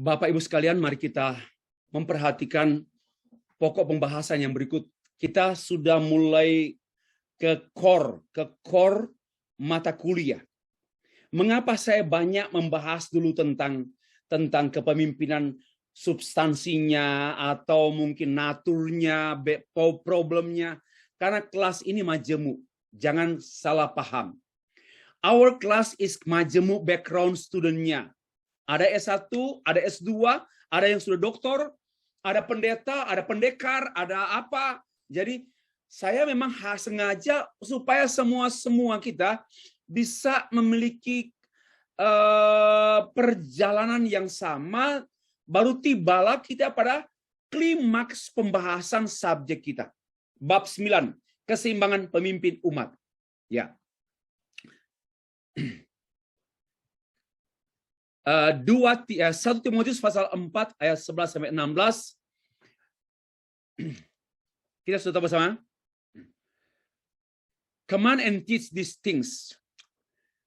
Bapak Ibu sekalian, mari kita memperhatikan pokok pembahasan yang berikut. Kita sudah mulai ke core mata kuliah. Mengapa saya banyak membahas dulu tentang kepemimpinan, substansinya atau mungkin naturnya, problemnya? Karena kelas ini majemuk, jangan salah paham. Our class is majemuk background studentnya. Ada S1, ada S2, ada yang sudah doktor, ada pendeta, ada pendekar, ada apa. Jadi saya memang sengaja supaya semua kita bisa memiliki perjalanan yang sama, baru tibalah kita pada klimaks pembahasan subjek kita. Bab 9, keseimbangan pemimpin umat. Ya. 1 Timotius pasal 4 ayat 11 sampai 16. Kita sudah tahu bersama. Command and teach these things.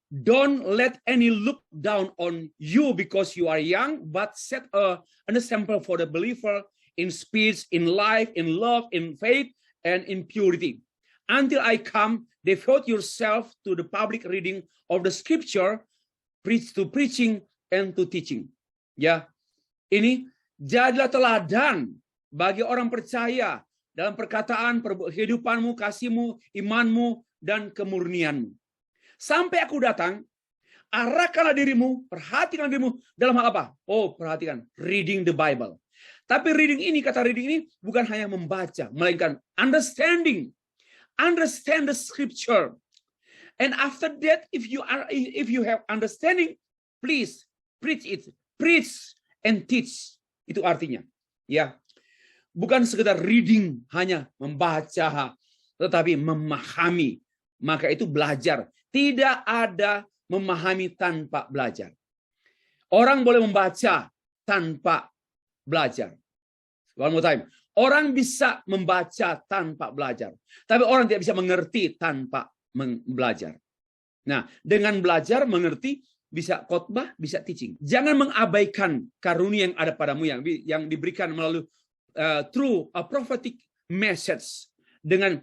Don't let any look down on you because you are young, but set an example for the believer in speech, in life, in love, in faith, and in purity. Until I come, devote yourself to the public reading of the scripture, preaching, and to teaching. Ya, ini jadilah teladan bagi orang percaya dalam perkataan, kehidupanmu, kasihmu, imanmu, dan kemurnianmu. Sampai aku datang, arahkanlah dirimu, perhatikan dirimu dalam hal apa? Oh, perhatikan, reading the Bible. Tapi kata reading ini bukan hanya membaca, melainkan understand the scripture. And after that, if you have understanding, please preach and teach. Itu artinya, ya. Bukan sekedar reading, hanya membaca, tetapi memahami. Maka itu belajar. Tidak ada memahami tanpa belajar. Orang boleh membaca tanpa belajar. One more time. Orang bisa membaca tanpa belajar. Tapi orang tidak bisa mengerti tanpa belajar. Nah, dengan belajar, mengerti, bisa khotbah, bisa teaching. Jangan mengabaikan karunia yang ada padamu yang diberikan melalui through a prophetic message, dengan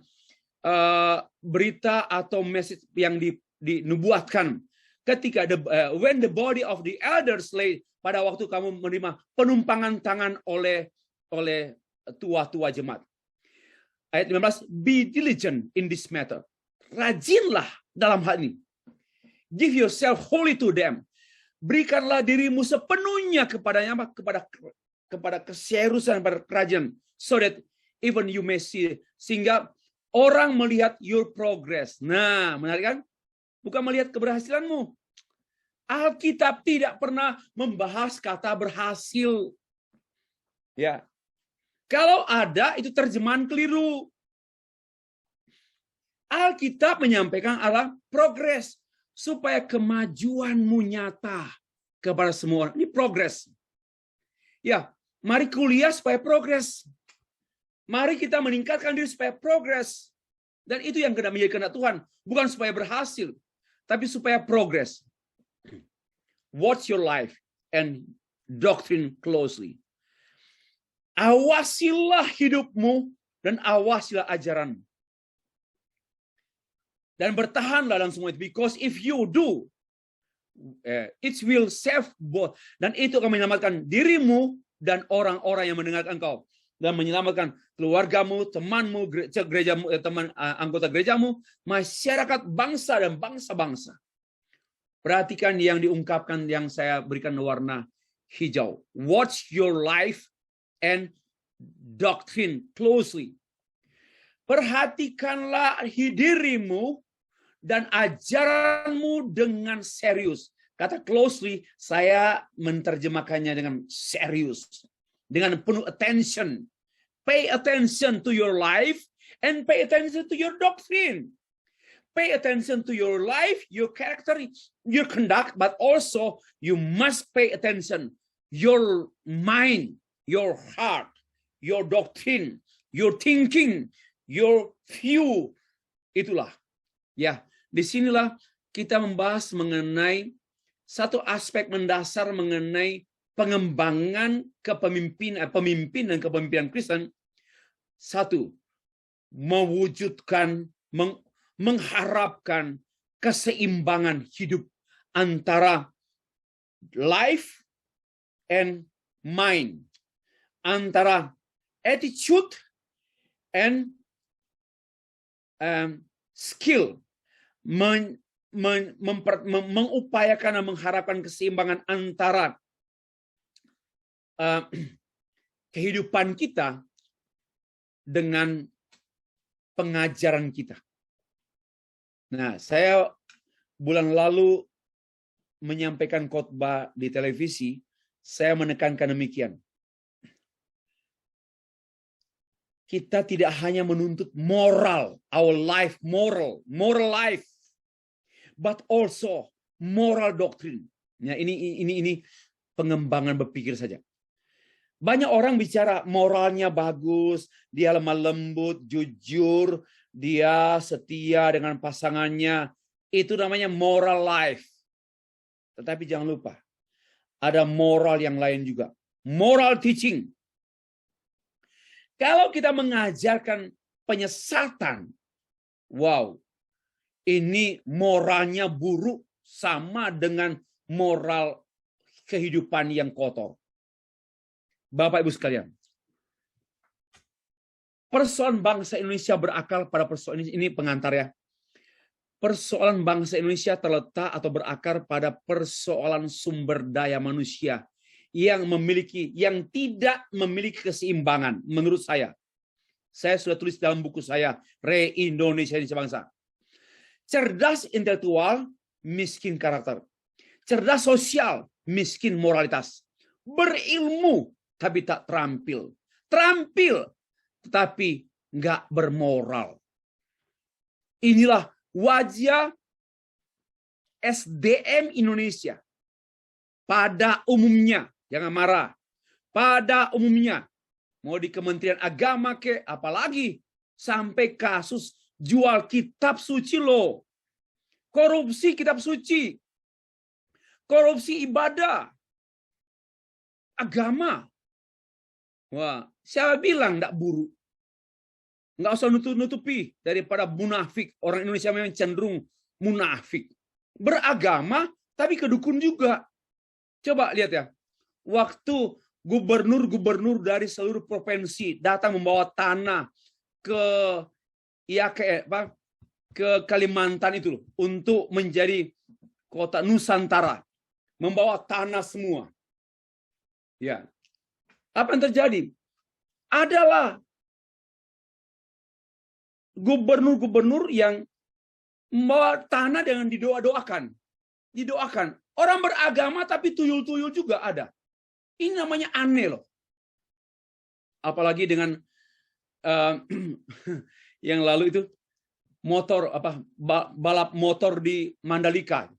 berita atau message yang dinubuatkan. Ketika when the body of the elders lay, pada waktu kamu menerima penumpangan tangan oleh tua-tua jemaat. Ayat 15, be diligent in this matter. Rajinlah dalam hal ini. Give yourself wholly to them. Berikanlah dirimu sepenuhnya kepadanya, kepada keseriusan, pada kerajaan, so that even you may see, sehingga orang melihat your progress. Nah, menarik kan? Bukan melihat keberhasilanmu. Alkitab tidak pernah membahas kata berhasil. Ya. Kalau ada, itu terjemahan keliru. Alkitab menyampaikan adalah progres, supaya kemajuanmu nyata kepada semua orang. Ini progres. Ya, mari kuliah supaya progres. Mari kita meningkatkan diri supaya progres. Dan itu yang kena menjadi kehendak Tuhan. Bukan supaya berhasil, tapi supaya progres. Watch your life and doctrine closely. Awasilah hidupmu dan awasilah ajaranmu. Dan bertahanlah dalam semua itu. Because if you do, it will save both. Dan itu akan menyelamatkan dirimu dan orang-orang yang mendengarkan engkau. Dan menyelamatkan keluargamu, temanmu, gerejamu, anggota gerejamu, masyarakat, bangsa, dan bangsa-bangsa. Perhatikan yang diungkapkan, yang saya berikan warna hijau. Watch your life and doctrine closely. Perhatikanlah dirimu dan ajaranmu dengan serius. Kata closely, saya menerjemahkannya dengan serius. Dengan penuh attention. Pay attention to your life and pay attention to your doctrine. Pay attention to your life, your character, your conduct, but also you must pay attention your mind, your heart, your doctrine, your thinking, your view. Itulah. Ya, disinilah kita membahas mengenai satu aspek mendasar mengenai pengembangan pemimpin dan kepemimpinan Kristen. Satu, mewujudkan, mengharapkan keseimbangan hidup antara life and mind, antara attitude and skill, mengupayakan dan mengharapkan keseimbangan antara kehidupan kita dengan pengajaran kita. Nah, saya bulan lalu menyampaikan khotbah di televisi, saya menekankan demikian. Kita tidak hanya menuntut moral, our life moral life, but also moral doctrine. Ya, ini pengembangan berpikir saja. Banyak orang bicara moralnya bagus, dia lemah lembut, jujur, dia setia dengan pasangannya. Itu namanya moral life. Tetapi jangan lupa, ada moral yang lain juga. Moral teaching. Kalau kita mengajarkan penyesatan, wow, ini moralnya buruk sama dengan moral kehidupan yang kotor. Bapak Ibu sekalian, persoalan bangsa Indonesia berakar pada persoalan ini pengantar ya. Persoalan bangsa Indonesia terletak atau berakar pada persoalan sumber daya manusia yang tidak memiliki keseimbangan menurut saya. Saya sudah tulis dalam buku saya, Re-Indonesianisasi Bangsa. Cerdas intelektual, miskin karakter. Cerdas sosial, miskin moralitas. Berilmu, tapi tak terampil. Terampil, tetapi nggak bermoral. Inilah wajah SDM Indonesia pada umumnya. Jangan marah. Pada umumnya, mau di Kementerian Agama ke, apalagi sampai kasus jual kitab suci loh. Korupsi kitab suci. Korupsi ibadah. Agama. Wah, siapa bilang enggak buruk? Enggak usah nutupi daripada munafik. Orang Indonesia memang cenderung munafik. Beragama, tapi kedukun juga. Coba lihat ya. Waktu gubernur-gubernur dari seluruh provinsi datang membawa tanah ke Kalimantan itu loh, untuk menjadi kota Nusantara. Membawa tanah semua. Ya. Apa yang terjadi? Adalah gubernur-gubernur yang membawa tanah dengan didoakan. Didoakan. Orang beragama tapi tuyul-tuyul juga ada. Ini namanya aneh loh. Apalagi dengan yang lalu itu balap motor di Mandalika.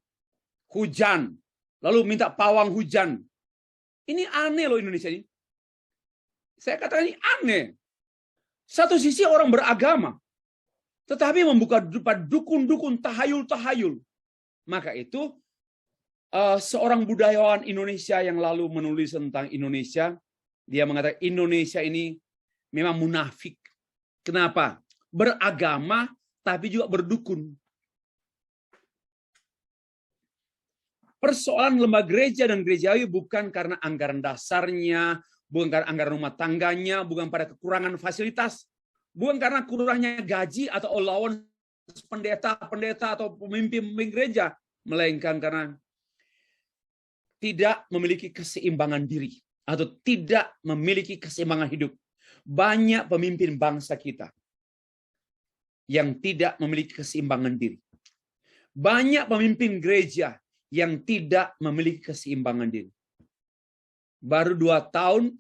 Hujan. Lalu minta pawang hujan. Ini aneh loh Indonesia ini. Saya katakan ini aneh. Satu sisi orang beragama, tetapi membuka dukun-dukun, tahayul-tahayul. Maka itu seorang budayawan Indonesia yang lalu menulis tentang Indonesia, dia mengatakan Indonesia ini memang munafik. Kenapa? Beragama tapi juga berdukun. Persoalan lembaga gereja dan gerejawi bukan karena anggaran dasarnya, bukan karena anggaran rumah tangganya, bukan pada kekurangan fasilitas, bukan karena kurangnya gaji atau allowance pendeta atau pemimpin gereja, melainkan karena tidak memiliki keseimbangan diri atau tidak memiliki keseimbangan hidup. Banyak pemimpin bangsa kita yang tidak memiliki keseimbangan diri. Banyak pemimpin gereja yang tidak memiliki keseimbangan diri. Baru 2 tahun,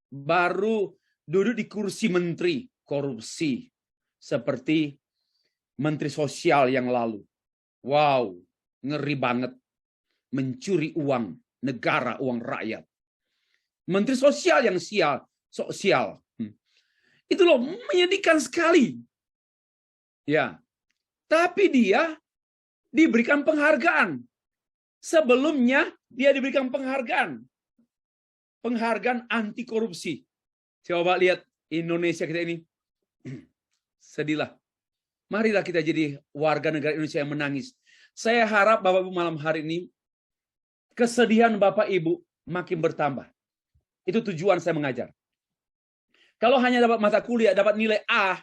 baru duduk di kursi menteri, korupsi. Seperti menteri sosial yang lalu. Wow, ngeri banget. Mencuri uang negara, uang rakyat. Menteri sosial yang sosial. Itu loh, menyedihkan sekali. Ya, tapi dia diberikan penghargaan. Sebelumnya dia diberikan penghargaan. penghargaan anti korupsi. Coba lihat Indonesia kita ini. Sedihlah. Marilah kita jadi warga negara Indonesia yang menangis. Saya harap Bapak Ibu malam hari ini, kesedihan Bapak Ibu makin bertambah. Itu tujuan saya mengajar. Kalau hanya dapat mata kuliah, dapat nilai A,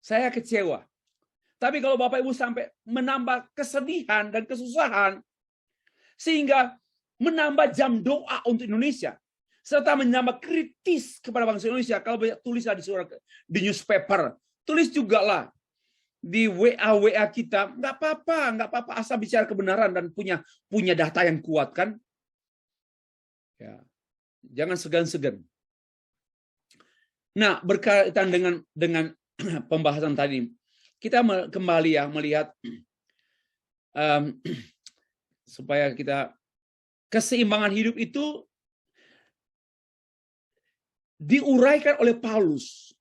saya kecewa. Tapi kalau Bapak Ibu sampai menambah kesedihan dan kesusahan, sehingga menambah jam doa untuk Indonesia, serta menambah kritis kepada bangsa Indonesia, kalau tulislah di newspaper, tulis juga lah di WA kita, nggak apa-apa, asal bicara kebenaran dan punya data yang kuat kan, ya, jangan segan-segan. Nah, berkaitan dengan pembahasan tadi, kita kembali ya melihat supaya kita keseimbangan hidup itu diuraikan oleh Paulus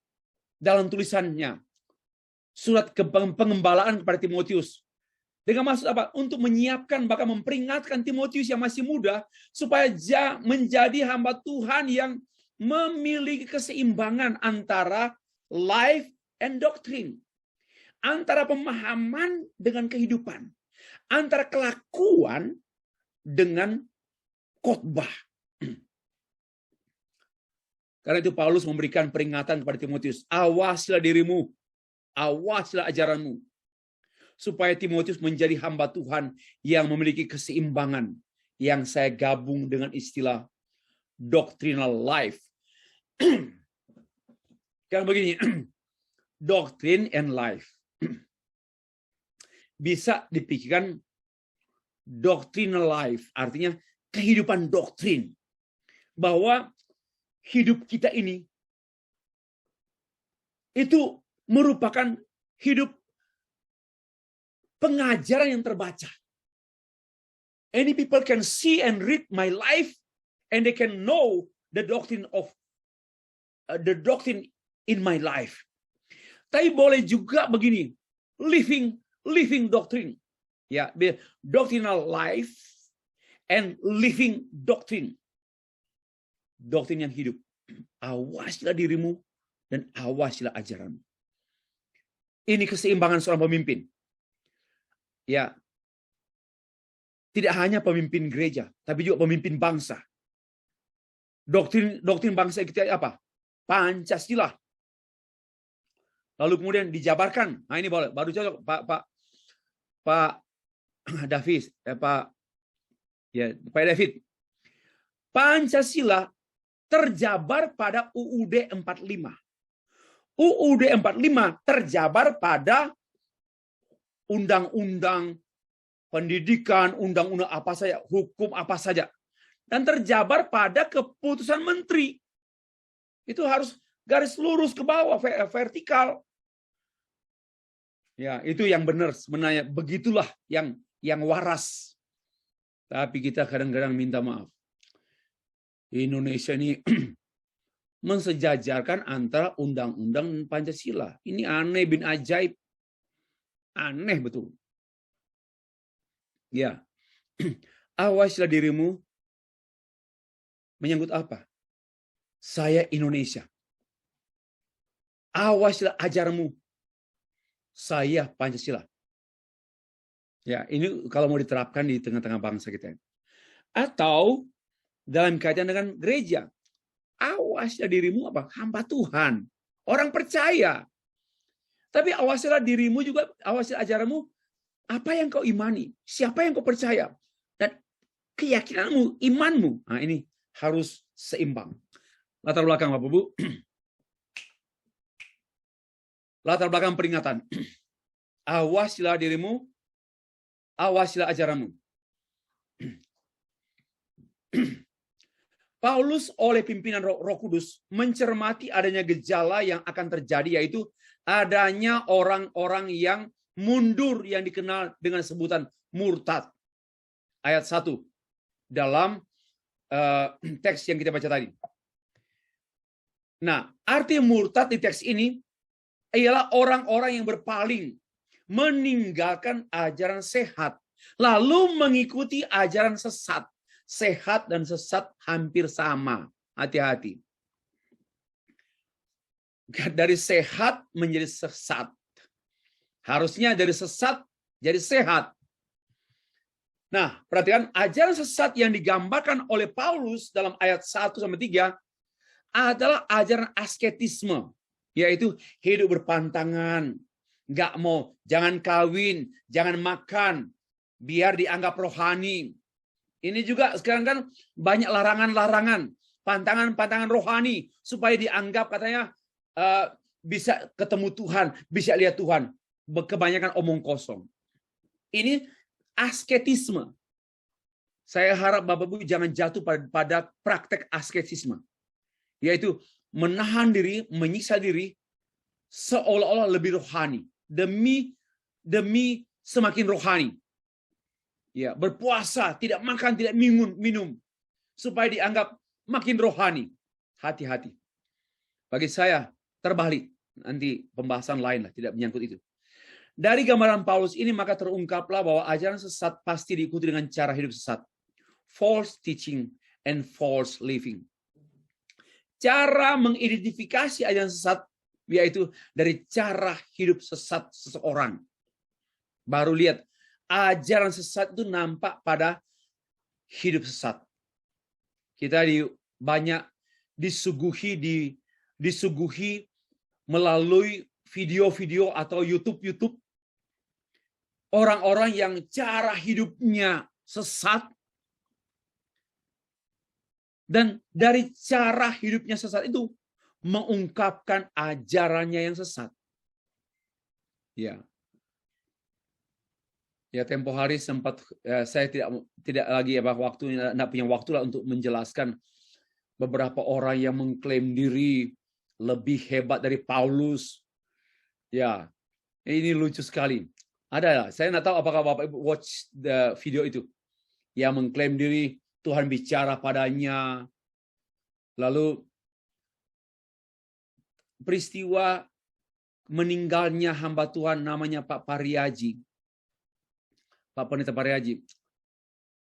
dalam tulisannya surat pengembalaan kepada Timotius. Dengan maksud apa? Untuk menyiapkan bahkan memperingatkan Timotius yang masih muda supaya menjadi hamba Tuhan yang memiliki keseimbangan antara life and doctrine, antara pemahaman dengan kehidupan, antara kelakuan dengan khotbah. Karena itu Paulus memberikan peringatan kepada Timotius, awasilah dirimu, awasilah ajaranmu, supaya Timotius menjadi hamba Tuhan yang memiliki keseimbangan, yang saya gabung dengan istilah doctrinal life. Kan begini, doctrine and life. Bisa dipikirkan doctrinal life, artinya kehidupan doktrin. Bahwa hidup kita ini itu merupakan hidup pengajaran yang terbaca. Any people can see and read my life and they can know the doctrine in my life. Tapi boleh juga begini, living doctrine. Ya, doctrinal life and living doctrine. Doktrin yang hidup. Awasilah dirimu dan awasilah ajaranmu. Ini keseimbangan seorang pemimpin. Ya. Tidak hanya pemimpin gereja, tapi juga pemimpin bangsa. Doktrin bangsa kita apa? Pancasila. Lalu kemudian dijabarkan. Nah ini boleh, baru cocok Pak David, Pak David. Pancasila terjabar pada UUD 45. UUD 45 terjabar pada undang-undang pendidikan, undang-undang apa saja, hukum apa saja. Dan terjabar pada keputusan menteri. Itu harus garis lurus ke bawah, vertikal. Ya, itu yang benar sebenarnya. Begitulah yang waras. Tapi kita kadang-kadang minta maaf. Indonesia ini mensejajarkan antara undang-undang dan Pancasila. Ini aneh bin ajaib. Aneh betul. Ya. Awasilah dirimu menyangkut apa? Saya Indonesia. Awasilah ajarmu. Saya Pancasila. Ya, ini kalau mau diterapkan di tengah-tengah bangsa kita. Atau dalam kaitan dengan gereja. Awasilah dirimu apa? Hamba Tuhan. Orang percaya. Tapi awasilah dirimu juga, awasilah ajaranmu. Apa yang kau imani? Siapa yang kau percaya? Dan keyakinanmu, imanmu. Nah ini harus seimbang. Latar belakang Bapak Ibu. Latar belakang peringatan. Awasilah dirimu. Awasilah ajaranmu. Paulus oleh pimpinan Roh Kudus mencermati adanya gejala yang akan terjadi, yaitu adanya orang-orang yang mundur yang dikenal dengan sebutan murtad. Ayat 1 dalam teks yang kita baca tadi. Nah, arti murtad di teks ini ialah orang-orang yang berpaling, meninggalkan ajaran sehat, lalu mengikuti ajaran sesat. Sehat dan sesat hampir sama. Hati-hati. Dari sehat menjadi sesat. Harusnya dari sesat jadi sehat. Nah, perhatikan ajaran sesat yang digambarkan oleh Paulus dalam ayat 1-3 adalah ajaran asketisme, yaitu hidup berpantangan, nggak mau, jangan kawin, jangan makan, biar dianggap rohani. Ini juga sekarang kan banyak larangan-larangan, pantangan-pantangan rohani, supaya dianggap katanya bisa ketemu Tuhan, bisa lihat Tuhan. Kebanyakan omong kosong. Ini asketisme. Saya harap Bapak Ibu jangan jatuh pada praktek asketisme. Yaitu menahan diri, menyiksa diri, seolah-olah lebih rohani. Demi semakin rohani. Ya, berpuasa, tidak makan, tidak minum. Supaya dianggap makin rohani. Hati-hati. Bagi saya, terbalik. Nanti pembahasan lain lah, tidak menyangkut itu. Dari gambaran Paulus ini maka terungkaplah bahwa ajaran sesat pasti diikuti dengan cara hidup sesat. False teaching and false living. Cara mengidentifikasi ajaran sesat yaitu dari cara hidup sesat seseorang. Baru lihat, ajaran sesat itu nampak pada hidup sesat. Kita banyak disuguhi melalui video-video atau YouTube orang-orang yang cara hidupnya sesat, dan dari cara hidupnya sesat itu mengungkapkan ajarannya yang sesat. Ya, tempo hari sempat saya tidak lagi tidak punya waktu lah untuk menjelaskan beberapa orang yang mengklaim diri lebih hebat dari Paulus. Ya, ini lucu sekali. Ada, saya nggak tahu apakah Bapak Ibu watch the video itu. Yang mengklaim diri Tuhan bicara padanya. Lalu peristiwa meninggalnya hamba Tuhan namanya Pak Pariaji. Pak Pendeta Pariaji.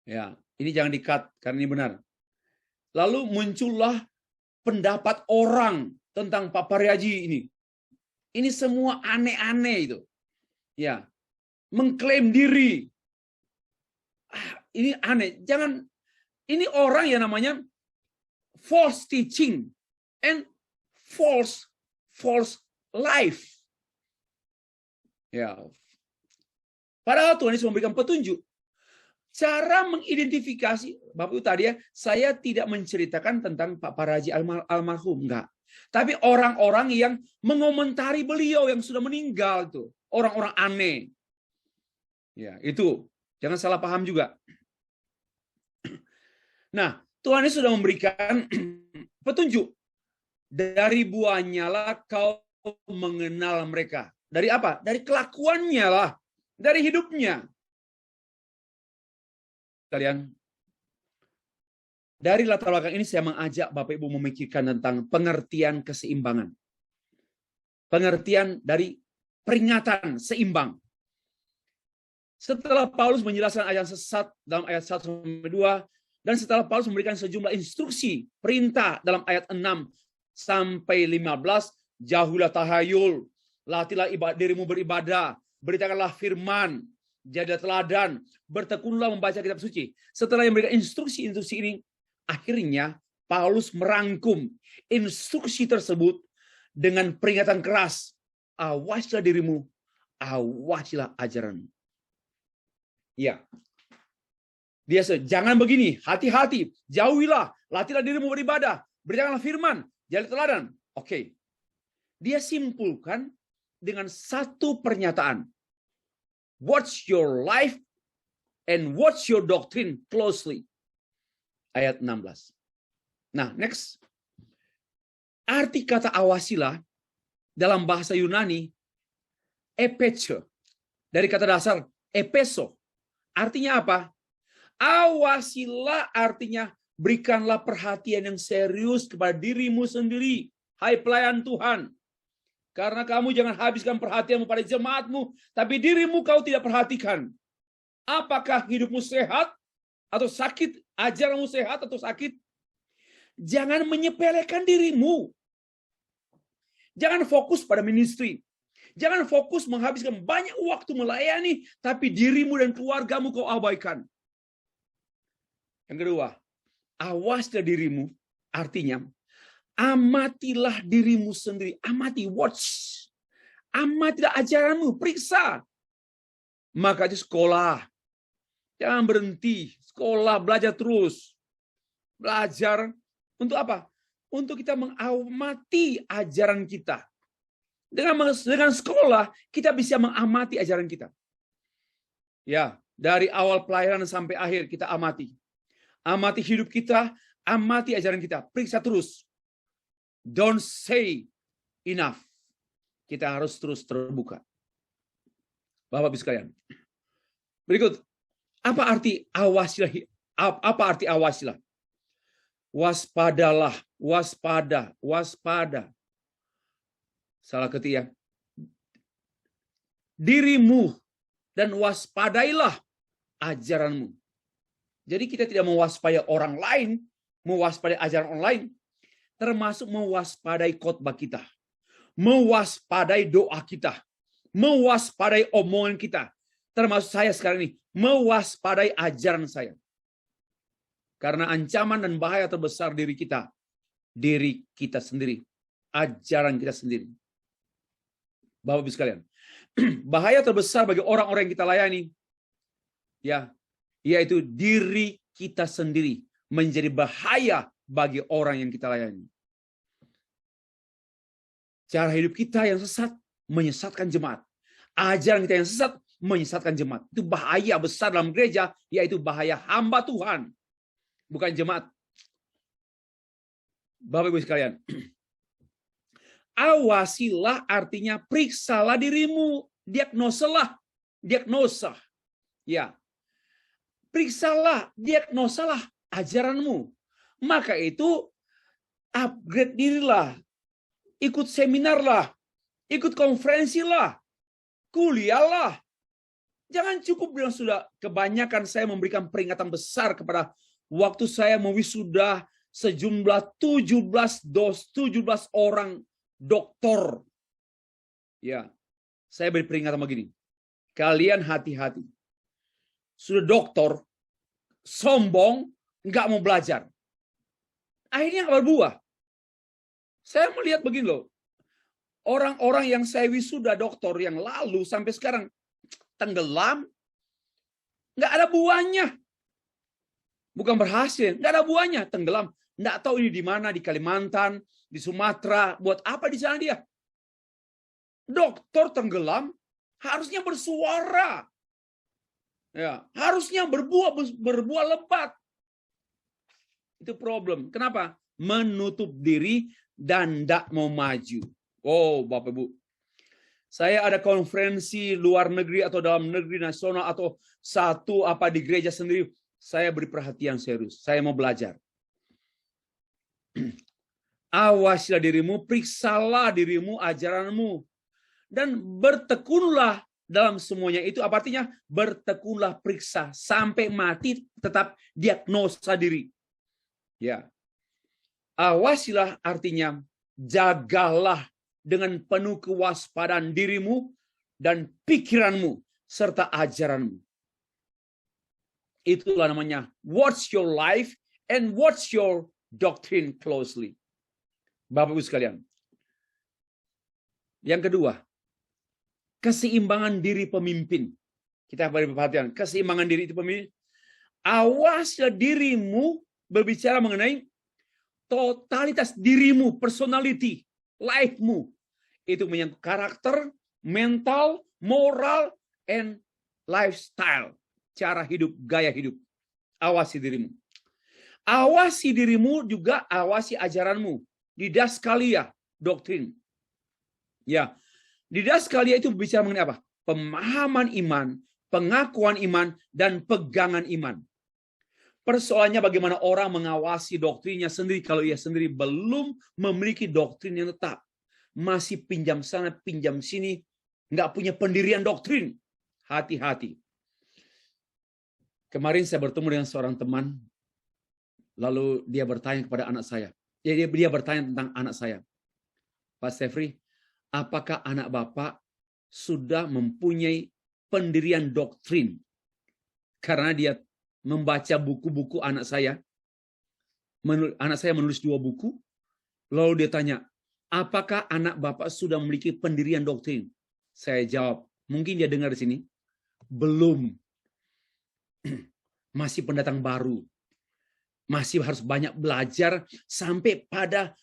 Ya, ini jangan di-cut karena ini benar. Lalu muncullah pendapat orang tentang Pak Pariaji ini. Ini semua aneh-aneh itu. Ya, mengklaim diri. Ini aneh. Jangan, ini orang yang namanya false teaching and false life. Ya. Padahal Tuhan Yesus memberikan petunjuk. Cara mengidentifikasi, Bapak Ibu tadi ya, saya tidak menceritakan tentang Pak Pariaji almarhum, enggak. Tapi orang-orang yang mengomentari beliau yang sudah meninggal itu, orang-orang aneh. Ya, itu jangan salah paham juga. Nah, Tuhan Yesus sudah memberikan petunjuk. Dari buahnya lah kau mengenal mereka. Dari apa? Dari kelakuannya lah, dari hidupnya. Kalian, dari latar belakang ini saya mengajak Bapak Ibu memikirkan tentang pengertian keseimbangan. Pengertian dari peringatan seimbang. Setelah Paulus menjelaskan ajaran sesat dalam ayat 1-2, dan setelah Paulus memberikan sejumlah instruksi, perintah dalam ayat 6-15, jauhilah tahayul, latihlah dirimu beribadah, beritakanlah firman, jadilah teladan, bertekunlah membaca kitab suci. Setelah memberikan instruksi-instruksi ini, akhirnya Paulus merangkum instruksi tersebut dengan peringatan keras. Awasilah dirimu, awasilah ajaran. Ya. Dia jangan begini, hati-hati, jauhilah, latihlah dirimu beribadah, beritakanlah firman, jadilah teladan. Oke. Dia simpulkan dengan satu pernyataan. Watch your life and watch your doctrine closely. Ayat 16. Nah, next. Arti kata awasilah dalam bahasa Yunani, epeche. Dari kata dasar, epeso. Artinya apa? Awasilah artinya berikanlah perhatian yang serius kepada dirimu sendiri. Hai pelayan Tuhan. Karena kamu jangan habiskan perhatianmu pada jemaatmu, tapi dirimu kau tidak perhatikan. Apakah hidupmu sehat atau sakit? Ajaranmu sehat atau sakit? jangan menyepelekan dirimu. Jangan fokus pada ministry. Jangan fokus menghabiskan banyak waktu melayani, tapi dirimu dan keluargamu kau abaikan. Yang kedua, awaslah dirimu, artinya amatilah dirimu sendiri. Amati, watch. Amatilah ajaranmu, periksa. Maka itu sekolah. Jangan berhenti. Sekolah, belajar terus. Belajar untuk apa? Untuk kita mengamati ajaran kita. Dengan sekolah, kita bisa mengamati ajaran kita. Ya, dari awal pelayanan sampai akhir kita amati. Amati hidup kita, amati ajaran kita. Periksa terus. Don't say enough. Kita harus terus terbuka. Bapak-Ibu sekalian. Berikut, apa arti awasilah? Apa arti awasilah? Waspadalah, waspada, waspada. Salah ketiga. Dirimu dan waspadailah ajaranmu. Jadi kita tidak mewaspadai orang lain, mewaspadai ajaran orang lain, termasuk mewaspadai khotbah kita, mewaspadai doa kita, mewaspadai omongan kita, termasuk saya sekarang ini, mewaspadai ajaran saya. Karena ancaman dan bahaya terbesar diri kita sendiri, ajaran kita sendiri. Bapak-Ibu sekalian, bahaya terbesar bagi orang-orang yang kita layani, ya, yaitu diri kita sendiri menjadi bahaya bagi orang yang kita layani. Cara hidup kita yang sesat menyesatkan jemaat. Ajaran kita yang sesat menyesatkan jemaat. Itu bahaya besar dalam gereja, yaitu bahaya hamba Tuhan, bukan jemaat. Bapak-Ibu sekalian, awasilah artinya periksalah dirimu, diagnosa. Ya. Periksalah, diagnosalah ajaranmu. Maka itu upgrade dirilah. Ikut seminar lah, ikut konferensi lah, kuliah lah. Jangan cukup bilang sudah. Kebanyakan saya memberikan peringatan besar kepada waktu saya mewisuda sejumlah 17 orang doktor. Ya, saya beri peringatan begini. Kalian hati-hati. Sudah doktor, sombong, nggak mau belajar. Akhirnya nggak berbuah. Saya melihat begini loh. Orang-orang yang saya wisuda doktor yang lalu sampai sekarang tenggelam, nggak ada buahnya. Bukan berhasil, nggak ada buahnya, tenggelam. Nggak tahu ini di mana, di Kalimantan, di Sumatera, buat apa di sana dia. Doktor tenggelam, harusnya bersuara. Ya, harusnya berbuah lebat. Itu problem. Kenapa? Menutup diri dan tidak mau maju. Oh, Bapak Ibu. Saya ada konferensi luar negeri atau dalam negeri nasional atau satu apa di gereja sendiri. Saya beri perhatian serius. Saya mau belajar. Awasilah dirimu, periksalah dirimu, ajaranmu. Dan bertekunlah dalam semuanya itu. Apa artinya? Bertekunlah, periksa. Sampai mati tetap diagnosa diri. Ya. Awasilah artinya jagalah dengan penuh kewaspadaan dirimu dan pikiranmu serta ajaranmu. Itulah namanya watch your life and watch your doctrine closely. Bapak Ibu sekalian. Yang kedua, keseimbangan diri pemimpin. Kita beri perhatian, keseimbangan diri itu pemimpin. Awaslah dirimu berbicara mengenai totalitas dirimu, personality, life-mu. Itu menyangkut karakter, mental, moral, and lifestyle. Cara hidup, gaya hidup. Awasi dirimu. Awasi dirimu juga awasi ajaranmu. Didaskalia, doktrin. Ya, didaskalia itu bicara mengenai apa? Pemahaman iman, pengakuan iman, dan pegangan iman. Persoalannya bagaimana orang mengawasi doktrinnya sendiri kalau ia sendiri belum memiliki doktrin yang tetap. Masih pinjam sana, pinjam sini, nggak punya pendirian doktrin. Hati-hati. Kemarin saya bertemu dengan seorang teman, Lalu dia bertanya kepada anak saya. Dia bertanya tentang anak saya. Pak Stefri, apakah anak Bapak sudah mempunyai pendirian doktrin? Karena dia membaca buku-buku anak saya. Anak saya menulis 2 buku. Lalu dia tanya, apakah anak Bapak sudah memiliki pendirian doktrin? Saya jawab, mungkin dia dengar di sini. Belum. Masih pendatang baru. Masih harus banyak belajar sampai pada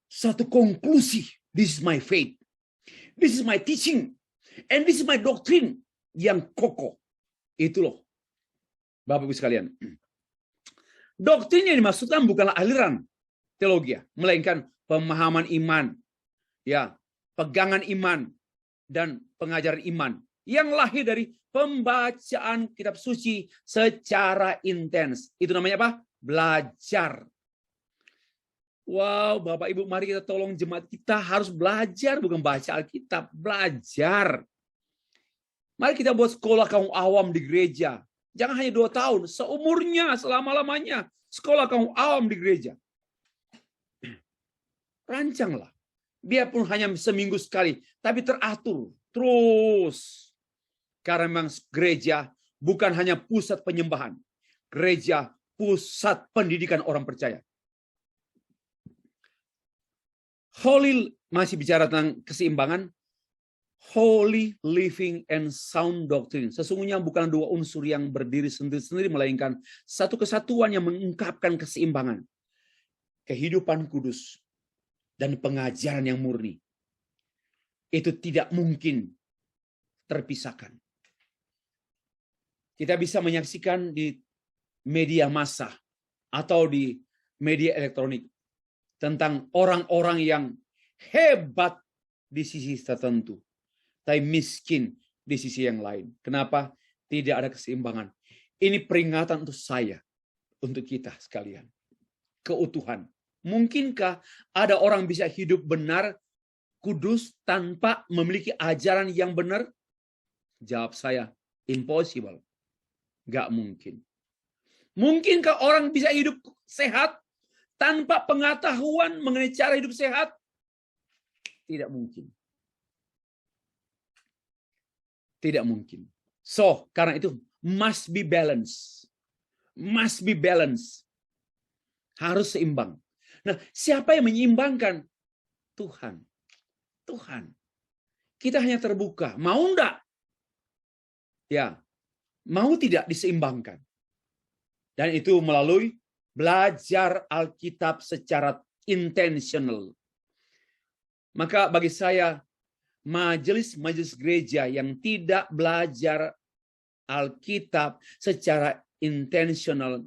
satu konklusi. This is my faith. This is my teaching. And this is my doctrine. Yang kokoh. Itu loh. Bapak Ibu sekalian. Doktrin yang dimaksudkan bukanlah aliran teologi, melainkan pemahaman iman. Ya, pegangan iman dan pengajaran iman yang lahir dari pembacaan kitab suci secara intens. Itu namanya apa? Belajar. Wow, Bapak Ibu, mari kita tolong jemaat kita harus belajar, bukan baca Alkitab, belajar. Mari kita buat sekolah kaum awam di gereja. Jangan hanya 2 tahun, seumurnya, selama-lamanya sekolah kaum awam di gereja. Rancanglah. Biarpun hanya seminggu sekali, tapi teratur terus. Karena memang gereja bukan hanya pusat penyembahan. Gereja pusat pendidikan orang percaya. Holy, masih bicara tentang keseimbangan. Holy living and sound doctrine. Sesungguhnya bukan 2 unsur yang berdiri sendiri-sendiri, melainkan satu kesatuan yang mengungkapkan keseimbangan. Kehidupan kudus dan pengajaran yang murni. Itu tidak mungkin terpisahkan. Kita bisa menyaksikan di media massa atau di media elektronik tentang orang-orang yang hebat di sisi tertentu, tapi miskin di sisi yang lain. Kenapa? Tidak ada keseimbangan. Ini peringatan untuk saya, untuk kita sekalian. Keutuhan. Mungkinkah ada orang bisa hidup benar, kudus, tanpa memiliki ajaran yang benar? Jawab saya, impossible. Gak mungkin. Mungkinkah orang bisa hidup sehat tanpa pengetahuan mengenai cara hidup sehat? Tidak mungkin. Tidak mungkin. So, karena itu must be balance. Must be balance. Harus seimbang. Nah, siapa yang menyeimbangkan? Tuhan. Tuhan. Kita hanya terbuka. Mau enggak? Ya. Mau tidak diseimbangkan? Dan itu melalui belajar Alkitab secara intentional. Maka bagi saya, majelis-majelis gereja yang tidak belajar Alkitab secara intentional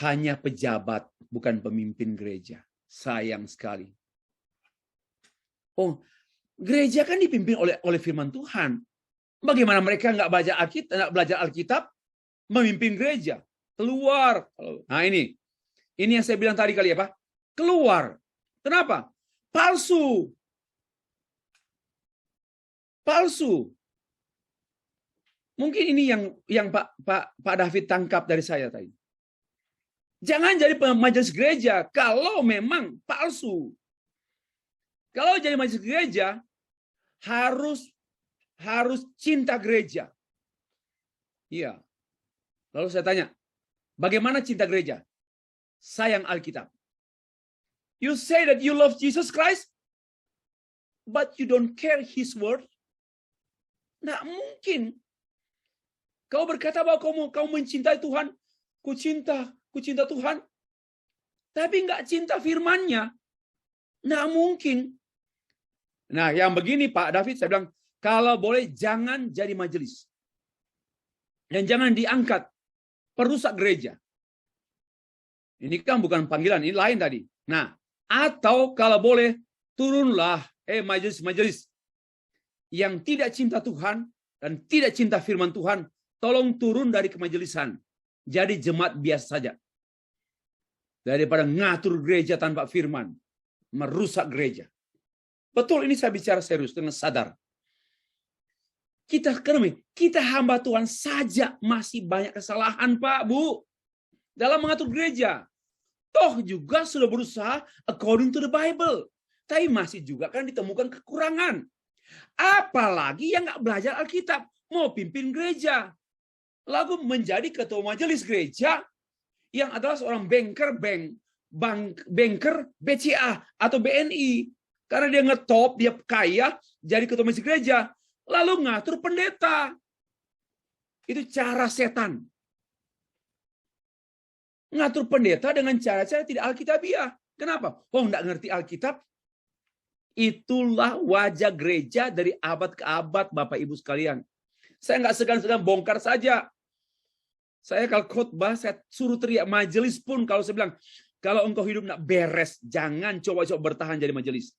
hanya pejabat, bukan pemimpin gereja. Sayang sekali. Oh, gereja kan dipimpin oleh firman Tuhan. Bagaimana mereka nggak belajar Alkitab, memimpin gereja? Keluar. Nah ini yang saya bilang tadi kali ya Pak. Keluar. Kenapa? Palsu. Palsu. Mungkin ini yang Pak David tangkap dari saya tadi. Jangan jadi majelis gereja kalau memang palsu. Kalau jadi majelis gereja harus cinta gereja. Iya. Lalu saya tanya, bagaimana cinta gereja? Sayang Alkitab. You say that you love Jesus Christ, but you don't care His word. Nggak mungkin. Kau berkata bahwa kau mencintai Tuhan. Ku cinta Tuhan. Tapi nggak cinta firman-Nya. Nggak mungkin. Nah, yang begini Pak David, saya bilang, kalau boleh jangan jadi majelis. Dan jangan diangkat perusak gereja. Ini kan bukan panggilan, ini lain tadi. Nah, atau kalau boleh turunlah majelis-majelis yang tidak cinta Tuhan dan tidak cinta firman Tuhan, tolong turun dari kemajelisan. Jadi jemaat biasa saja. Daripada ngatur gereja tanpa firman, merusak gereja. Betul, ini saya bicara serius dengan sadar. Kita hamba Tuhan saja masih banyak kesalahan, Pak, Bu. dalam mengatur gereja. Toh juga sudah berusaha according to the Bible. Tapi masih juga kan ditemukan kekurangan. Apalagi yang nggak belajar Alkitab. Mau pimpin gereja. Lalu menjadi ketua majelis gereja yang adalah seorang banker BCA atau BNI. Karena dia ngetop, dia kaya, jadi ketua majelis gereja. Lalu ngatur pendeta. Itu cara setan. Ngatur pendeta dengan cara-cara tidak alkitabiah. Kenapa? Oh, nggak ngerti Alkitab? Itulah wajah gereja dari abad ke abad, Bapak Ibu sekalian. Saya nggak segan-segan bongkar saja. Saya kalau khotbah, saya suruh teriak majelis pun. Kalau saya bilang, kalau engkau hidup nggak beres, jangan coba-coba bertahan jadi majelis.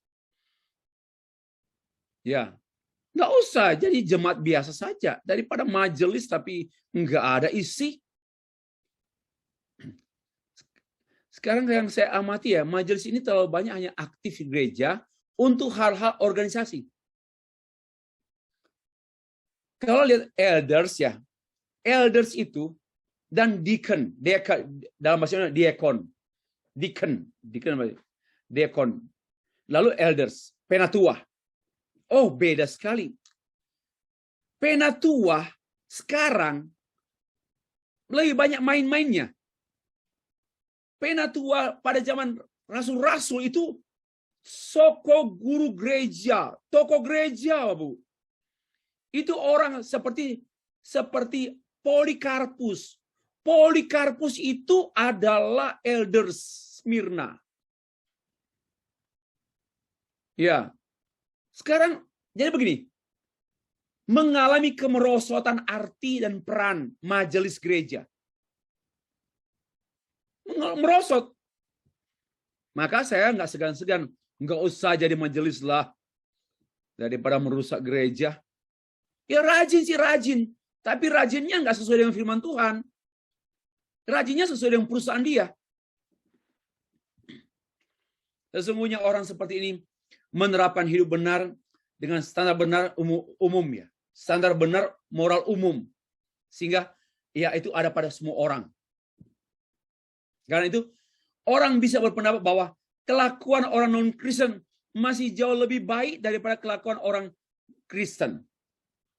Ya, nggak usah jadi jemaat biasa saja. Daripada majelis tapi nggak ada isi. Sekarang yang saya amati ya, majelis ini terlalu banyak hanya aktif di gereja untuk hal-hal organisasi. Kalau lihat elders ya, elders itu dan deacon dalam bahasa Indonesia deacon, lalu elders, penatua. Oh, beda sekali. Penatua sekarang lebih banyak main-mainnya. Penatua pada zaman rasul-rasul itu soko guru gereja, tokoh gereja, Bu. Itu orang seperti Polikarpus. Polikarpus itu adalah elders Smyrna. Ya. Sekarang jadi begini. Mengalami kemerosotan arti dan peran majelis gereja. Merosot. Maka saya nggak segan-segan, nggak usah jadi majelis lah daripada merusak gereja. Ya rajin sih rajin, tapi rajinnya nggak sesuai dengan firman Tuhan. Rajinnya sesuai dengan perusahaan dia. Sesungguhnya orang seperti ini menerapkan hidup benar dengan standar benar umum ya, standar benar moral umum, sehingga ya itu ada pada semua orang. Karena itu, orang bisa berpendapat bahwa kelakuan orang non-Kristen masih jauh lebih baik daripada kelakuan orang Kristen.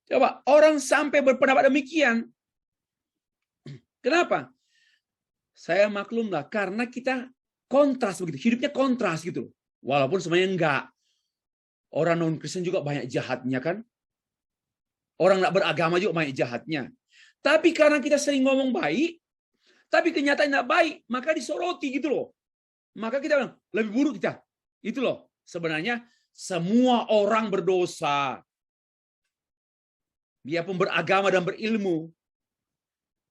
Coba, orang sampai berpendapat demikian. Kenapa? Saya maklumlah, karena kita kontras begitu. Hidupnya kontras gitu. Walaupun sebenarnya enggak. Orang non-Kristen juga banyak jahatnya kan. Orang nggak beragama juga banyak jahatnya. Tapi karena kita sering ngomong baik, tapi kenyataan tidak baik, maka disoroti gitu loh. Maka kita bilang, lebih buruk kita. Itu loh. Sebenarnya semua orang berdosa. Biarpun beragama dan berilmu.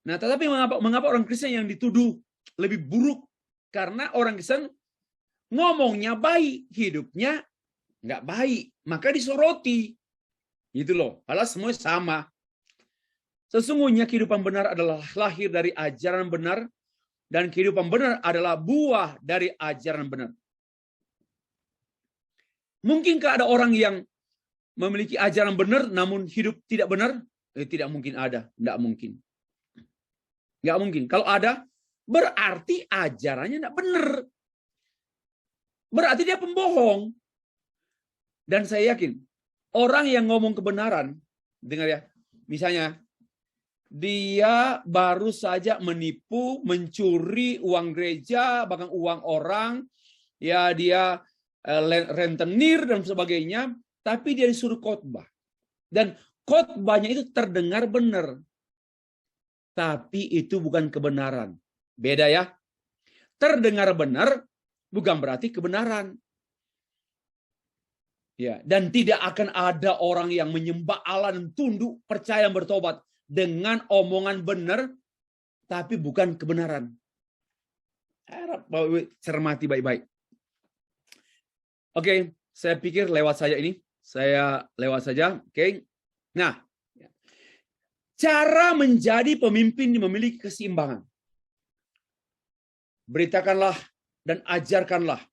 Nah, tetapi mengapa orang Kristen yang dituduh lebih buruk? Karena orang Kristen ngomongnya baik, hidupnya nggak baik. Maka disoroti. Gitu loh. Padahal semuanya sama. Sesungguhnya kehidupan benar adalah lahir dari ajaran benar, dan kehidupan benar adalah buah dari ajaran benar. Mungkinkah ada orang yang memiliki ajaran benar namun hidup tidak benar? Tidak mungkin ada, tidak mungkin. Nggak mungkin. Kalau ada, berarti ajarannya tidak benar. Berarti dia pembohong. Dan saya yakin, orang yang ngomong kebenaran, dengar ya, misalnya, dia baru saja menipu, mencuri uang gereja, bahkan uang orang, ya dia rentenir dan sebagainya, tapi dia disuruh khotbah. Dan khotbahnya itu terdengar benar. Tapi itu bukan kebenaran. Beda ya. Terdengar benar bukan berarti kebenaran. Ya, dan tidak akan ada orang yang menyembah Allah dan tunduk, percaya dan bertobat dengan omongan benar, tapi bukan kebenaran. Harap cermati baik-baik. Oke, saya pikir lewat saja ini. Saya lewat saja. Oke. Nah, cara menjadi pemimpin memiliki keseimbangan. Beritakanlah dan ajarkanlah.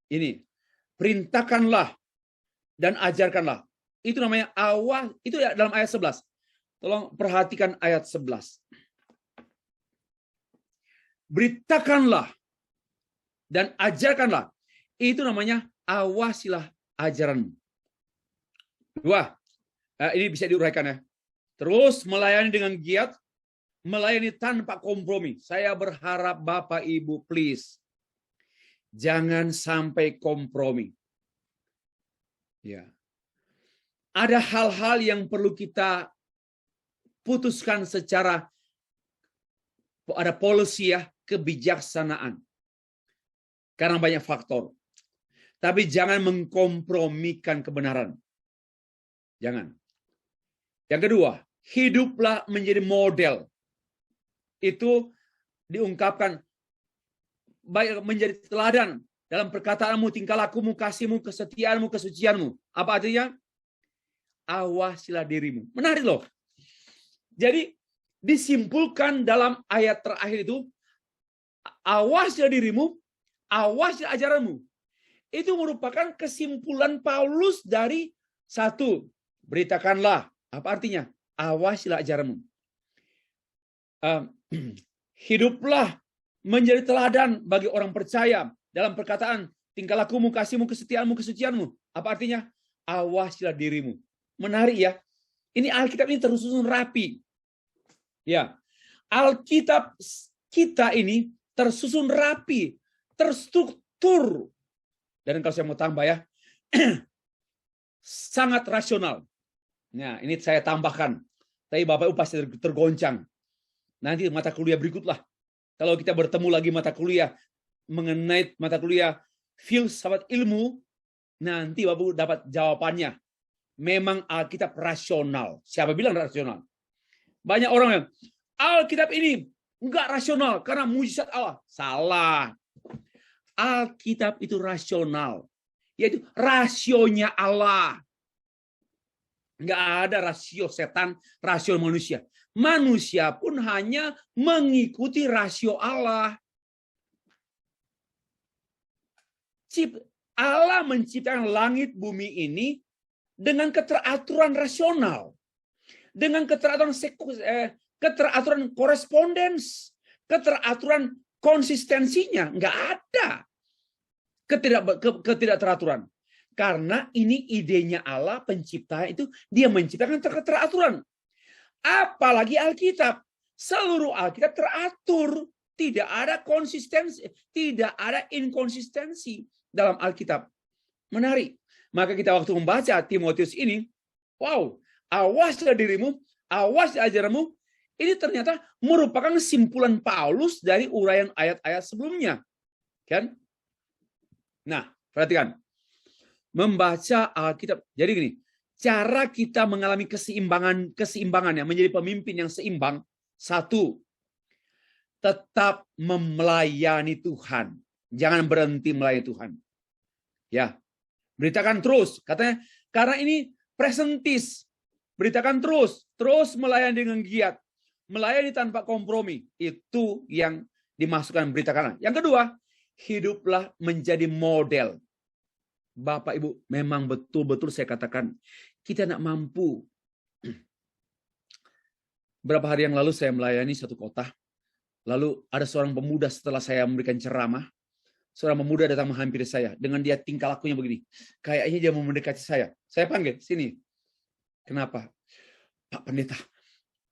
Ini, perintahkanlah dan ajarkanlah. Itu namanya awal, itu dalam ayat 11. Tolong perhatikan ayat 11. beritakanlah dan ajarkanlah. Itu namanya awasilah ajaranmu. Dua, ini bisa diuraikan ya. Terus melayani dengan giat, melayani tanpa kompromi. Saya berharap Bapak Ibu please, jangan sampai kompromi. Ya. Ada hal-hal yang perlu kita putuskan secara, ada policy ya, kebijaksanaan. Karena banyak faktor. Tapi jangan mengkompromikan kebenaran. Jangan. Yang kedua, hiduplah menjadi model. Itu diungkapkan baik menjadi teladan dalam perkataanmu, tingkah lakumu, kasihmu, kesetiaanmu, kesucianmu. Apa artinya? Awasilah dirimu. Menarik loh. Jadi disimpulkan dalam ayat terakhir itu, awasilah dirimu, awasilah ajaranmu. Itu merupakan kesimpulan Paulus dari satu, beritakanlah. Apa artinya? Awasilah ajaranmu. Hiduplah menjadi teladan bagi orang percaya dalam perkataan, tingkah lakumu, kasihmu, kesetiaanmu, kesucianmu. Apa artinya? Awasilah dirimu. Menarik ya. Ini Alkitab ini tersusun rapi. Ya. Alkitab kita ini tersusun rapi, terstruktur. Dan kalau saya mau tambah ya, sangat rasional. Nah, ini saya tambahkan. Tapi Bapak Ibu pasti tergoncang. Nanti mata kuliah berikutlah. Kalau kita bertemu lagi mata kuliah mengenai mata kuliah filsafat ilmu, nanti Bapak Ibu dapat jawabannya. Memang Alkitab rasional. Siapa bilang rasional? Banyak orang yang Alkitab ini enggak rasional karena mujizat Allah. Salah. Alkitab itu rasional. Yaitu rasionya Allah. Enggak ada rasio setan, rasio manusia. Manusia pun hanya mengikuti rasio Allah. Allah menciptakan langit bumi ini dengan keteraturan rasional. Dengan keteraturan korespondens. Keteraturan konsistensinya. Enggak ada ketidakteraturan. Karena ini idenya Allah, pencipta itu, dia menciptakan keteraturan. Apalagi Alkitab. Seluruh Alkitab teratur. Tidak ada konsistensi, tidak ada inkonsistensi dalam Alkitab. Menarik. Maka kita waktu membaca Timotius ini, wow, awaslah dirimu, awaslah ajaranmu, ini ternyata merupakan simpulan Paulus dari uraian ayat-ayat sebelumnya. Kan? Nah, perhatikan. Membaca Alkitab. Jadi gini, cara kita mengalami keseimbangannya, menjadi pemimpin yang seimbang, satu, tetap melayani Tuhan. Jangan berhenti melayani Tuhan. Ya. Beritakan terus, katanya, karena ini present tense. Beritakan terus melayani dengan giat, melayani tanpa kompromi. Itu yang dimasukkan beritakan. Yang kedua, hiduplah menjadi model. Bapak Ibu, memang betul-betul saya katakan, kita tidak mampu. Berapa hari yang lalu saya melayani satu kota. Lalu ada seorang pemuda setelah saya memberikan ceramah. Seorang pemuda datang menghampiri saya. Dengan dia tingkah lakunya begini. Kayaknya dia mau mendekati saya. Saya panggil, sini. Kenapa? Pak Pendeta,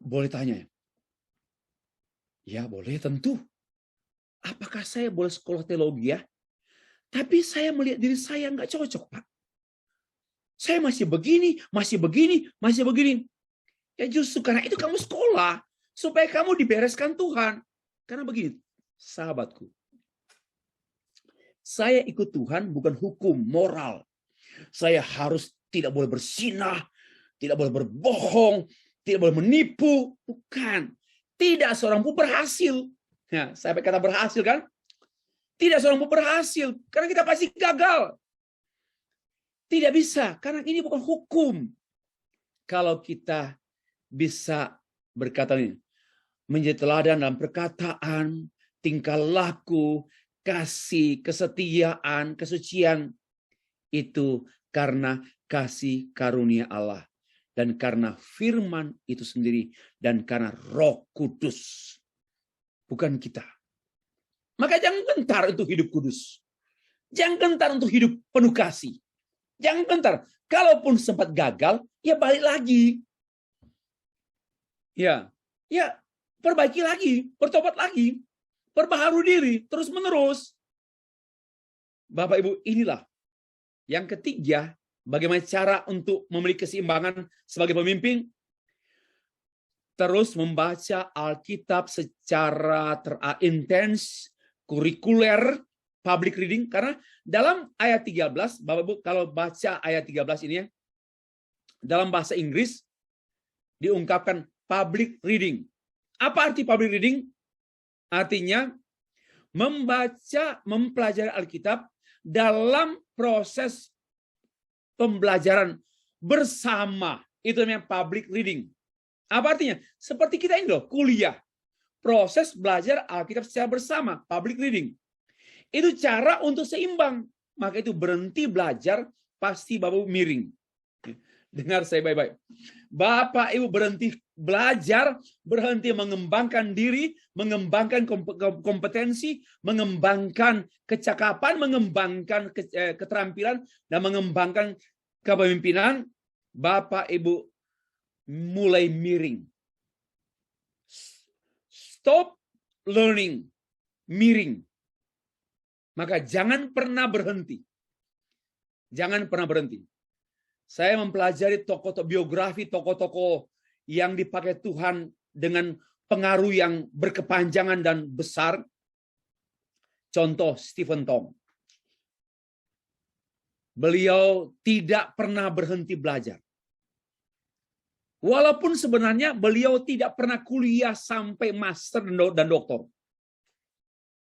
boleh tanya? Ya boleh, tentu. Apakah saya boleh sekolah teologi ya? Tapi saya melihat diri saya nggak cocok, Pak. Saya masih begini, masih begini, masih begini. Ya justru karena itu kamu sekolah. Supaya kamu dibereskan Tuhan. Karena begini, sahabatku. Saya ikut Tuhan bukan hukum, moral. Saya harus tidak boleh berzinah, tidak boleh berbohong, tidak boleh menipu. Bukan. Tidak seorang pun berhasil. Ya, saya kata berhasil kan? Tidak seorang pun berhasil. Karena kita pasti gagal. Tidak bisa. Karena ini bukan hukum. Kalau kita bisa berkata ini, menjadi teladan dalam perkataan, tingkah laku, kasih, kesetiaan, kesucian, itu karena kasih karunia Allah. Dan karena firman itu sendiri. Dan karena Roh Kudus. Bukan kita. Maka jangan gentar untuk hidup kudus. Jangan gentar untuk hidup penuh kasih. Jangan gentar. Kalaupun sempat gagal, ya balik lagi. Ya, perbaiki lagi, bertobat lagi, perbaharui diri, terus menerus. Bapak Ibu, inilah yang ketiga, bagaimana cara untuk memiliki keseimbangan sebagai pemimpin. Terus membaca Alkitab secara intens, kurikuler, public reading. Karena dalam ayat 13, Bapak Ibu kalau baca ayat 13 ini ya, dalam bahasa Inggris diungkapkan public reading. Apa arti public reading? Artinya membaca, mempelajari Alkitab dalam proses pembelajaran bersama. Itu namanya public reading. Apa artinya? Seperti kita ini loh, kuliah. Proses belajar Alkitab secara bersama, public reading. Itu cara untuk seimbang. Maka itu berhenti belajar, pasti Bapak miring. Dengar saya baik-baik. Bapak Ibu berhenti belajar, berhenti mengembangkan diri, mengembangkan kompetensi, mengembangkan kecakapan, mengembangkan keterampilan, dan mengembangkan kepemimpinan, Bapak Ibu mulai miring. Stop learning, miring. Maka jangan pernah berhenti. Jangan pernah berhenti. Saya mempelajari biografi tokoh-tokoh yang dipakai Tuhan dengan pengaruh yang berkepanjangan dan besar. Contoh Stephen Tong. Beliau tidak pernah berhenti belajar. Walaupun sebenarnya beliau tidak pernah kuliah sampai master dan doktor.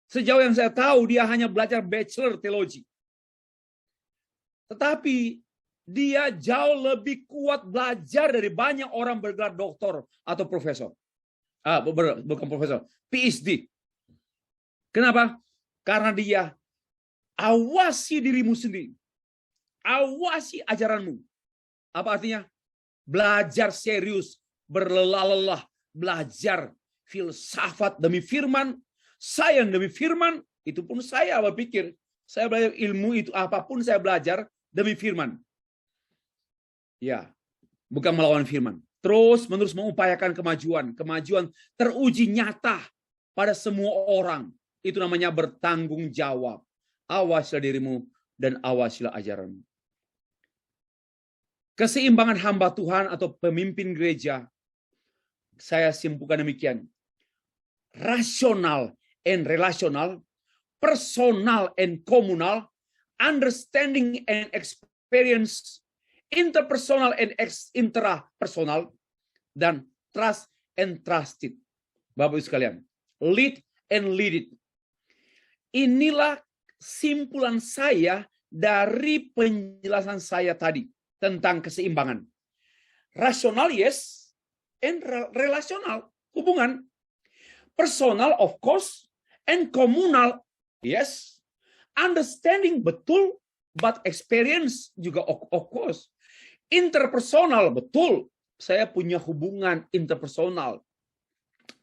Sejauh yang saya tahu, dia hanya belajar bachelor teologi. Tetapi dia jauh lebih kuat belajar dari banyak orang bergelar doktor atau profesor. Bukan profesor, PhD. Kenapa? Karena dia awasi dirimu sendiri. Awasi ajaranmu. Apa artinya? Belajar serius, berlelah-lelah, belajar filsafat demi firman, sayang demi firman. Itu pun saya berpikir, saya belajar ilmu itu apapun saya belajar demi firman. Ya, bukan melawan firman. Terus menerus mengupayakan kemajuan teruji nyata pada semua orang. Itu namanya bertanggung jawab. Awasilah dirimu dan awasilah ajaranmu. Keseimbangan hamba Tuhan atau pemimpin gereja, saya simpulkan demikian. Rasional and relational, personal and communal, understanding and experience, interpersonal and intrapersonal, dan trust and trusted. Bapak Ibu sekalian, lead and lead it. Inilah simpulan saya dari penjelasan saya tadi tentang keseimbangan. Rasional, yes, and relasional, hubungan. Personal, of course, and communal, yes. Understanding, betul, but experience juga, of course. Interpersonal, betul. Saya punya hubungan interpersonal.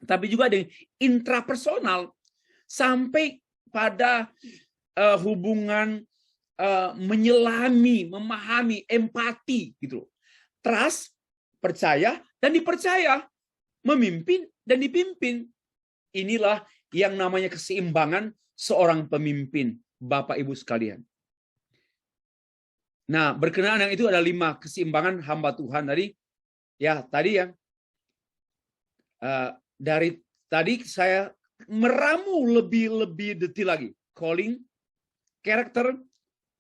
Tapi juga ada intrapersonal. Sampai pada hubungan menyelami, memahami, empati. Gitu. Trust, percaya, dan dipercaya. Memimpin dan dipimpin. Inilah yang namanya keseimbangan seorang pemimpin, Bapak Ibu sekalian. Nah, berkenaan yang itu ada 5 keseimbangan hamba Tuhan tadi. Ya, tadi yang dari tadi saya meramu lebih detail lagi. Calling, character,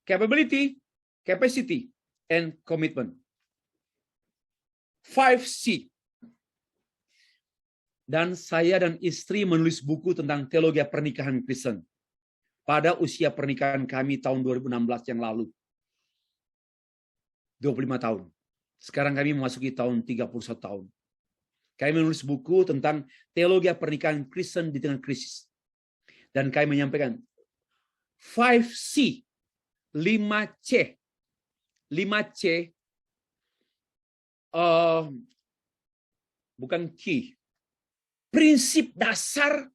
capability, capacity, and commitment. 5C. Dan saya dan istri menulis buku tentang teologi pernikahan Kristen pada usia pernikahan kami tahun 2016 yang lalu. 25 tahun. Sekarang kami memasuki tahun 31 tahun. Kami menulis buku tentang teologi pernikahan Kristen di tengah krisis. Dan kami menyampaikan 5C, 5C. 5C bukan key. Prinsip dasar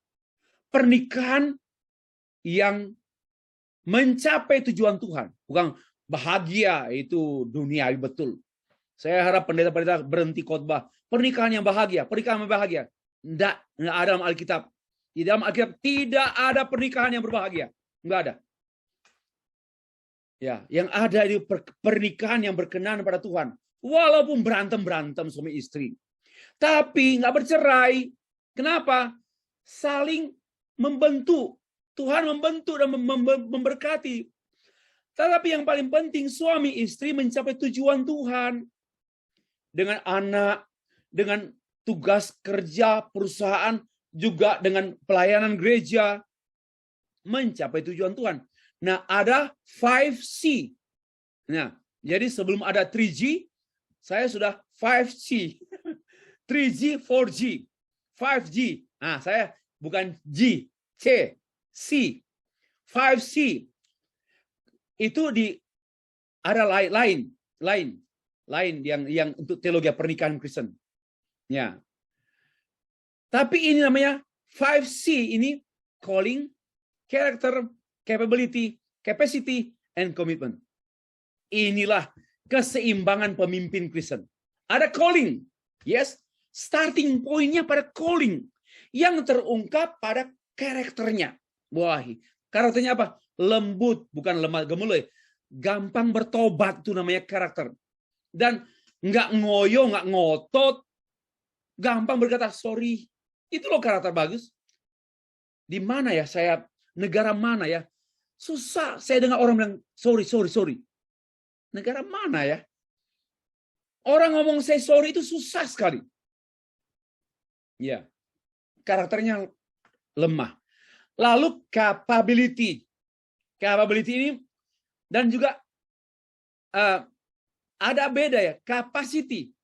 pernikahan yang mencapai tujuan Tuhan. Bukan bahagia itu duniawi betul. Saya harap pendeta-pendeta berhenti khotbah. Pernikahan yang bahagia, pernikahan yang bahagia. Tidak ada dalam Alkitab. Di dalam Alkitab tidak ada pernikahan yang berbahagia. Enggak ada. Ya, yang ada itu pernikahan yang berkenan pada Tuhan. Walaupun berantem-berantem suami istri. Tapi nggak bercerai. Kenapa? Saling membentuk. Tuhan membentuk dan memberkati. Tetapi yang paling penting, suami istri mencapai tujuan Tuhan. Dengan anak, dengan tugas kerja, perusahaan, juga dengan pelayanan gereja. Mencapai tujuan Tuhan. Nah, ada 5C. Nah, jadi sebelum ada 3G, saya sudah 5C. 3G, 4G, 5G. Nah, saya bukan G, C, C. 5C. Itu ada lain yang untuk teologi pernikahan Kristen. Ya. Tapi ini namanya 5C ini calling, character, capability, capacity, and commitment. Inilah keseimbangan pemimpin Kristen. Ada calling, yes, starting point-nya pada calling yang terungkap pada karakternya. Wah, karakternya apa? Lembut, bukan lemah gemulai. Gampang bertobat itu namanya karakter. Dan nggak ngoyo, nggak ngotot, gampang berkata sorry. Itu loh karakter bagus. Di mana ya saya, negara mana ya? Susah saya dengar orang bilang sorry. Negara mana ya? Orang ngomong say sorry itu susah sekali. Ya, karakternya lemah. Lalu capability ini dan juga ada beda ya, capacity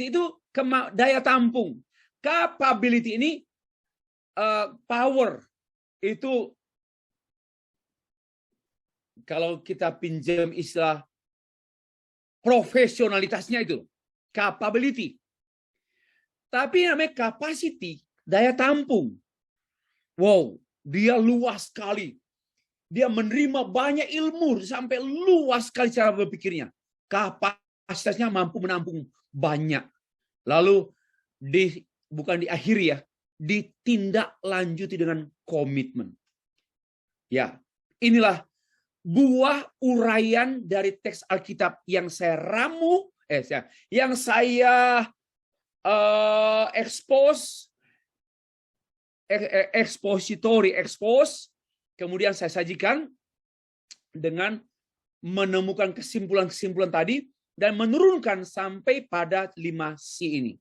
itu daya tampung. Capability ini power itu kalau kita pinjam istilah profesionalitasnya itu capability. Tapi namanya capacity, daya tampung. Wow, dia luas sekali. Dia menerima banyak ilmu sampai luas sekali cara berpikirnya. Kapasitasnya mampu menampung banyak. Lalu bukan diakhiri ya, ditindaklanjuti dengan komitmen. Ya, inilah buah uraian dari teks Alkitab yang saya ramu, yang saya expose, kemudian saya sajikan dengan menemukan kesimpulan-kesimpulan tadi dan menurunkan sampai pada 5C ini.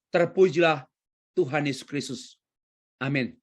Terpujilah Tuhan Yesus Kristus. Amin.